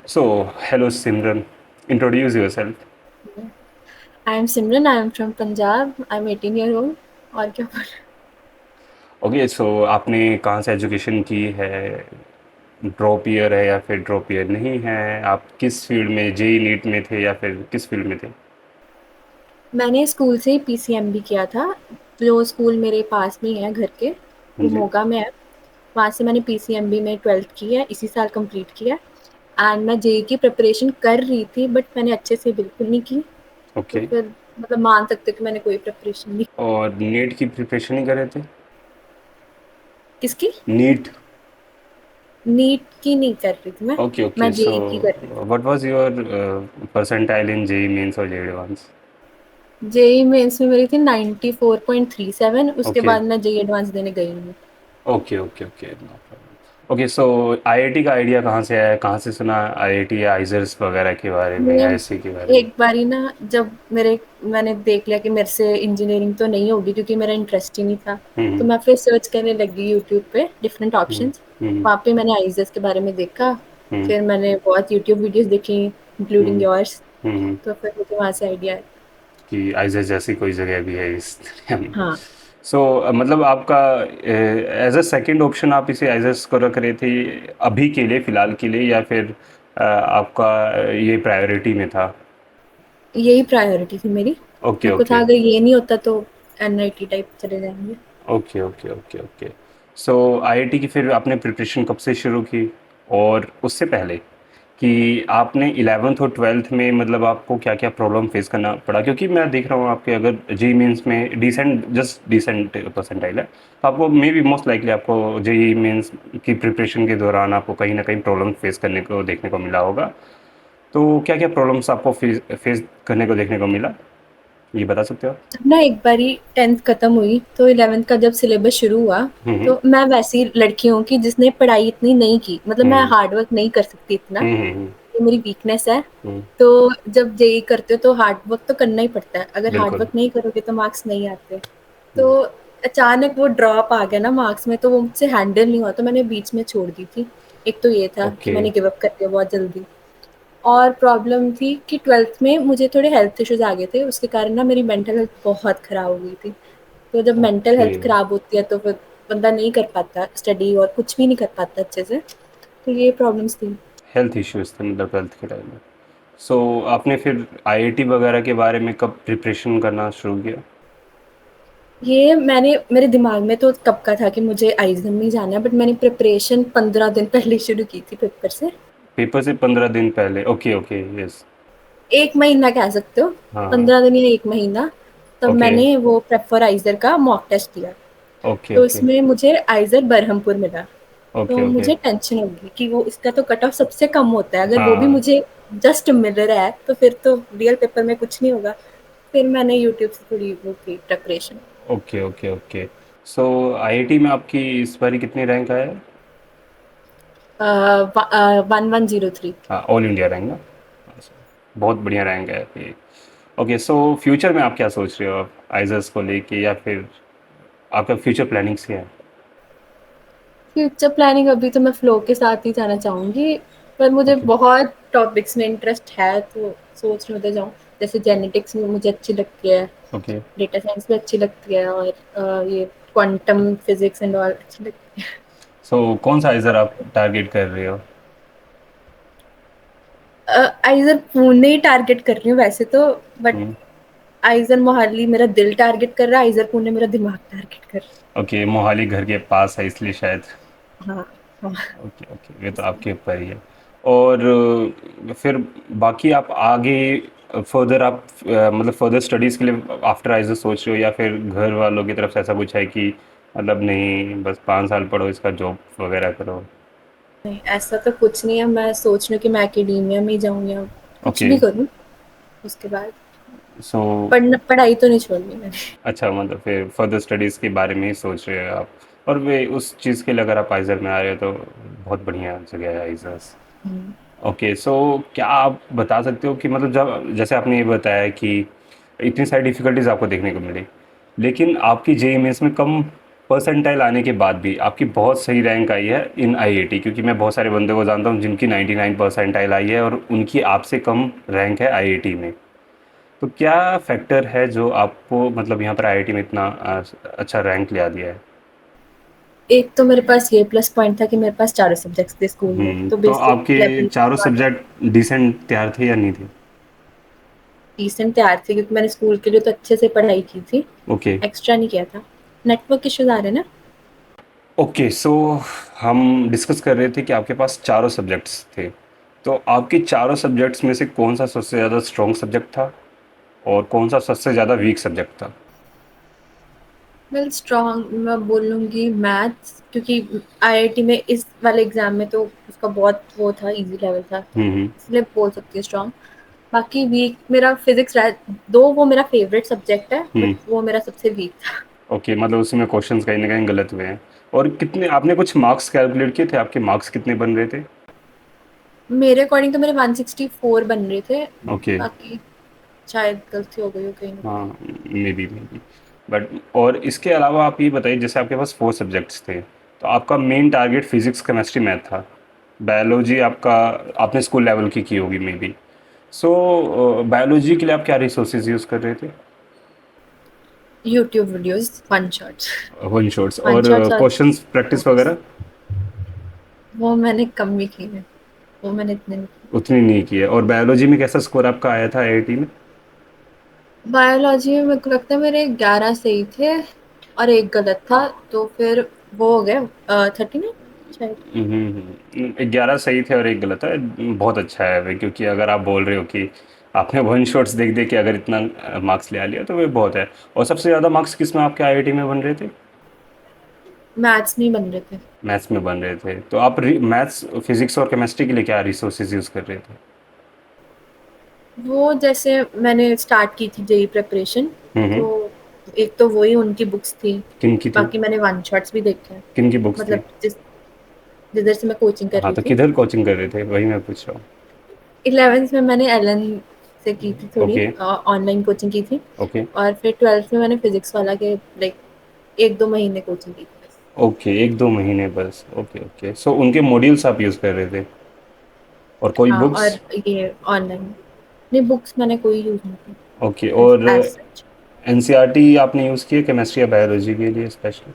So, hello Simran. Introduce yourself. I am Simran, I am from Punjab, I am 18 year old. और क्या बोला? Okay, सो आपने कहाँ से एजुकेशन की है? ड्रॉप ईयर है या फिर ड्रॉप ईयर नहीं है? आप किस फील्ड में, जेई नीट में थे या फिर किस फील्ड में थे? मैंने स्कूल से ही पीसीएमबी किया था। जो स्कूल मेरे पास में ही है घर के, वो जी। मोगा में है। वहाँ से मैंने पीसीएमबी में 12th की है, इसी साल कंप्लीट किया है। एंड मैं जेई की प्रिपरेशन कर रही थी, बट मैंने अच्छे से बिल्कुल नहीं की। तो ओके। फिर मतलब मान सकते हो कि मैंने कोई प्रिपरेशन नहीं। और नीट की प्रिपरेशन ही कर रहे थे? किसकी? नीट। नीट की नहीं कर रही थी मैं। ओके ओके, मैं सो जेई की कर रही थी। What was your percentile in JEE mains और जेई एडवांस? जेई मेंस में मेरी थी 94.37, उसके ओके बाद मैं जेई एडवांस देने गई नहीं। Okay okay okay, no problem. Okay, so IIT का आइडिया कहाँ से आया? कहाँ से सुना आईआईटी या आइजर्स वगैरह के बारे में, मैं आईएससी के बारे में? एक बारी ना, जब मैंने देख लिया कि मेरे से इंजीनियरिंग तो नहीं होगी क्योंकि मेरा इंटरेस्ट ही नहीं था। तो हम्म मैं फिर सर्च करने लगी यूट्यूब पे डिफरेंट हम्म ऑप्शंस। हम्म वहाँ पे मैंने आइज़ेस के बारे में देखा। हम्म फिर मैंने बहुत यूट्यूब वीडियोस देखी, इंक्लूडिंग हम्म योर्स। हम्म। तो फिर मुझे वहाँ से आइडिया आया। कि आइजर जैसी कोई जगह भी है इस दुनिया में? हाँ, सो मतलब आपका एज अ सेकंड ऑप्शन आप इसे आइजर्स को रख रहे थे अभी के लिए, फिलहाल के लिए, या फिर आपका ये प्रायोरिटी में था? यही प्रायोरिटी थी मेरी। ओके मेरे को था ओके अगर ये नहीं होता तो एनआईटी टाइप चले जाएंगे। Okay okay okay okay. So IIT की फिर आपने प्रिपरेशन कब से शुरू की? और उससे पहले कि आपने 11th और 12th में मतलब आपको क्या क्या प्रॉब्लम फेस करना पड़ा? क्योंकि मैं देख रहा हूँ आपके, अगर जी मीन्स में डिसेंट, जस्ट डिसेंट परसेंटाइल है, तो आपको मे बी मोस्ट लाइकली आपको जेई मीन्स की प्रिपरेशन के दौरान आपको कहीं ना कहीं प्रॉब्लम फेस करने को देखने को मिला होगा। तो क्या क्या प्रॉब्लम्स आपको फेस करने को देखने को मिला, ये बता सकते हो? जब ना एक बारी 10th खत्म हुई तो 11th का जब सिलेबस शुरू हुआ, हम्म तो मैं वैसी लड़की हूँ कि जिसने पढ़ाई इतनी नहीं की, मतलब मैं हम्म हार्ड वर्क नहीं कर सकती इतना। हम्म। ये मेरी वीकनेस है। हम्म, तो जब जेई करते हो तो हार्ड वर्क तो करना ही पड़ता है, अगर हार्ड बिल्कुल। वर्क नहीं करोगे तो मार्क्स नहीं आते। तो अचानक वो ड्रॉप आ गया ना मार्क्स में, तो वो मुझसे हैंडल नहीं हुआ, तो मैंने बीच में छोड़ दी थी। एक तो ये था कि ओके मैंने गिव अप कर दिया बहुत जल्दी। और प्रॉब्लम थी कि 12th में मुझे थोड़े हेल्थ इश्यूज आ गए थे, उसके कारण ना मेरी मेंटल हेल्थ बहुत खराब हो गई थी। तो जब मेंटल ओके। हेल्थ खराब होती है तो फिर बंदा नहीं कर पाता स्टडी और कुछ भी नहीं कर पाता अच्छे से। तो ये प्रॉब्लम्स थी। हेल्थ इश्यूज थे मतलब 12th के टाइम में? सो आपने फिर आईआईटी वगैरह के बारे में कब प्रिपरेशन करना शुरू किया? ये मैंने मेरे दिमाग में तो कब का था कि मुझे आइजन में जाना है, बट मैंने प्रिपरेशन 15 दिन पहले शुरू की थी पेपर से। पेपर से 15 दिन पहले? Okay okay, yes. एक महीना कह सकते हो। हाँ। 15 दिन या एक महीना। तब ओके मैंने वो प्रेफर आइजर का मॉक टेस्ट दिया। ओके तो ओके इसमें मुझे आइजर बरहमपुर मिला। ओके तो ओके। मुझे टेंशन होगी कि वो इसका तो कट ऑफ सबसे कम होता है, अगर वो भी हाँ। मुझे जस्ट मिल रहा है तो फिर तो रियल पेपर में कुछ नहीं होगा। फिर मैंने यूट्यूब से थोड़ी वो की preparation. Okay okay okay. So IIT में आपकी इस बारी कितनी रैंक आया है? 1103। हाँ, ऑल इंडिया रैंक ना? अच्छा, बहुत बढ़िया रैंक है ये। ओके, सो फ्यूचर में आप क्या सोच रहे हो आप आइजर्स को लेके, या फिर आपका फ्यूचर प्लानिंग्स क्या है? फ्यूचर प्लानिंग अभी तो मैं फ्लो के साथ ही जाना चाहूंगी। पर मुझे ओके बहुत टॉपिक्स में इंटरेस्ट है, तो सोच रही उधर जाऊँ। जैसे जेनेटिक्स में मुझे अच्छी लगती है, ओके। डेटा साइंस भी अच्छी लगती है, और ये क्वांटम फिजिक्स एंड ऑल अच्छी लगती सो कौन सा आइजर आप टारगेट कर रहे हो? है। आइजर पुणे ही टारगेट कर रही हूँ वैसे तो, बट हम्म। आइजर मोहाली मेरा दिल टारगेट कर रहा है, आइजर पुणे मेरा दिमाग टारगेट कर रहा ओके, मोहाली घर के पास है इसलिए शायद। है। हाँ, हाँ। ओके ओके, ये तो इसलिए आपके ऊपर ही है। और फिर बाकी आप आगे फर्दर आप मतलब फर्दर स्टडीज़ के लिए आफ्टर आइज़र सोच रहे हो, या फिर घर वालों की तरफ से ऐसा कुछ है कि मतलब नहीं बस 5 साल पढ़ो, इसका जॉब वगैरह करो? नहीं, ऐसा तो कुछ नहीं है। मैं सोच रही हूँ कि मैं एकेडेमिया में ही जाऊँ या कुछ ओके। भी करूँ उसके बाद। सो पढ़ाई तो नहीं छोड़नी मैंने। अच्छा, मतलब फिर फर्दर स्टडीज़ के बारे में ही सोच रहे हो आप? और वे उस चीज़ के लिए अगर आप आइज़र में आ रहे हो तो बहुत बढ़िया जगह है आइज़र्स। ओके, सो क्या आप बता सकते हो कि मतलब जब जैसे आपने ये बताया कि इतनी सारी डिफ़िकल्टीज़ आपको देखने को मिली, लेकिन आपकी जेईई मेंस में कम परसेंटाइल आने के बाद भी आपकी बहुत सही रैंक आई है इन आईआईटी, क्योंकि मैं बहुत सारे बंदे को जानता हूँ जिनकी 99 परसेंटाइल आई है और उनकी आपसे कम रैंक है आईआईटी में। तो क्या फैक्टर है जो आपको मतलब यहाँ पर आईआईटी में इतना अच्छा रैंक लिया दिया है? एक तो मेरे पास ये प्लस पॉइंट था कि मेरे पास चारों सब्जेक्ट्स थे स्कूल में, तो तो बेसिक आपके लेवल चारों सब्जेक्ट डिसेंट तैयार थे या नहीं थे? डिसेंट तैयार थे, क्योंकि मैंने स्कूल के लिए तो अच्छे से पढ़ाई की थी, ओके। एक्स्ट्रा नहीं किया था। नेटवर्क इश्यूज आ रहे हैं ना? ओके, सो हम डिस्कस कर रहे थे कि आपके पास चारों सब्जेक्ट्स थे। तो आपके चारों सब्जेक्ट्स में से कौन सा सबसे ज़्यादा स्ट्रॉन्ग सब्जेक्ट था और कौन सा सबसे ज़्यादा वीक सब्जेक्ट था? वेल, स्ट्रॉन्ग मैं बोलूँगी मैथ्स, क्योंकि आईआईटी में इस वाले एग्जाम में तो उसका बहुत वो था, इजी लेवल था, तो हम्म। इसलिए बोल सकती हूँ स्ट्रॉन्ग। बाकी वीक मेरा फिजिक्स रहा, दो वो मेरा फेवरेट सब्जेक्ट है, बट हम्म। वो मेरा सबसे वीक था। ओके, मतलब उसमें क्वेश्चंस कहीं ना कहीं गलत हुए हैं। और कितने आपने कुछ मार्क्स कैलकुलेट किए थे, आपके मार्क्स कितने बन रहे थे? मेरे अकॉर्डिंग तो मेरे 164 बन रहे थे। ओके। बाकी शायद गलती हो गई हो कहीं ना हाँ, कहीं। May be. बट और इसके अलावा आप ये बताइए, जैसे आपके पास 4 सब्जेक्ट्स थे, तो आपका main target physics chemistry math था। बायोलॉजी आपका आपने स्कूल लेवल की होगी मे बी। सो बायोलॉजी के लिए आप क्या रिसोर्सेज यूज़ कर रहे थे? YouTube videos, one shots. One shots one और शॉट्स और क्वेश्चंस प्रैक्टिस नोट्स। वगैरह? वो मैंने कम ही की है, वो मैंने इतने नहीं की। उतनी नहीं की है। और बायोलॉजी में कैसा स्कोर आपका आया था आईआईटी में? बायोलॉजी में मेरे को लगता है मेरे 11 सही थे और एक गलत था, तो फिर वो हो गया 39 शायद। 11 सही थे और एक गलत है। बहुत अच्छा है वे, क्योंकि अगर आप बोल रहे हो कि आपने वन शॉट्स देख देख के अगर इतना मार्क्स ले लिया तो वे बहुत है। और सबसे ज़्यादा मार्क्स किस में आपके आईआईटी में बन रहे थे? मैथ्स नहीं बन रहे थे। मैथ्स में बन रहे थे। तो आप मैथ्स फिजिक्स और केमिस्ट्री के लिए क्या रिसोर्सेज यूज़ कर रहे थे? वो जैसे मैंने स्टार्ट की थी जेई प्रिपरेशन, तो हम्म। एक तो वही उनकी बुक्स थी। किन की थी? बाकी मैंने वन शॉट्स भी देखे हैं, किन की बुक्स थी? मतलब जिधर से मैं कोचिंग कर हाँ, रही तो थी। किधर कोचिंग कर रहे थे वही मैं पूछ रहा हूँ। 11th में मैंने एलन से की थी, थोड़ी ओके। ऑनलाइन कोचिंग की थी। ओके। और फिर 12th में मैंने फिजिक्स वाला के लाइक 1-2 महीने कोचिंग की थी बस। ओके, 1-2 महीने बस। ओके ओके, सो उनके मॉड्यूल्स आप यूज़ कर रहे थे और कोई हाँ, बुक्स? और ये ऑनलाइन। नहीं, बुक्स मैंने कोई यूज़ नहीं की ओके। एज़ और एज़ सच। एनसीईआरटी आपने यूज़ की है केमिस्ट्री या बायोलॉजी के लिए स्पेशली?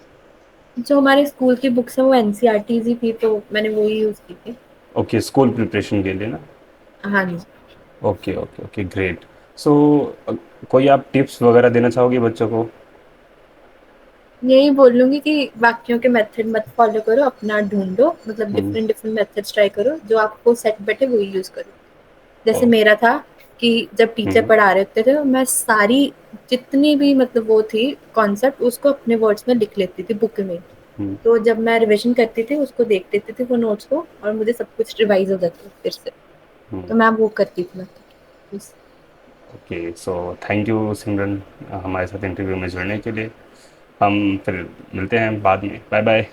जो हमारे स्कूल की बुक्स हैं वो एनसीईआरटीज़ ही थी, तो मैंने वही यूज़ की थी। ओके, स्कूल प्रिपरेशन के लिए ना? हाँ जी। Okay okay okay, great. So कोई आप टिप्स वगैरह देना चाहोगे बच्चों को? यही बोलूँगी कि बाकियों के मेथड मत फ़ॉलो करो, अपना ढूँढो, मतलब हम्म। डिफरेंट डिफरेंट मेथड्स ट्राई करो, जो आपको सेट बैठे वही यूज़ करो। जैसे ओ, मेरा था कि जब टीचर हम्म। पढ़ा रहे होते थे तो मैं सारी जितनी भी मतलब वो थी कॉन्सेप्ट, उसको अपने वर्ड्स में लिख लेती थी बुक में। हम्म। तो जब मैं रिविज़न करती थी उसको देख लेती थी वो नोट्स को, और मुझे सब कुछ रिवाइज़ हो जाता था फिर से। हम्म। तो मैं वो करती थी मतलब। बस। ओके, सो थैंक यू सिमरन, हमारे साथ इंटरव्यू में जुड़ने के लिए। हम फिर मिलते हैं बाद में। Bye bye.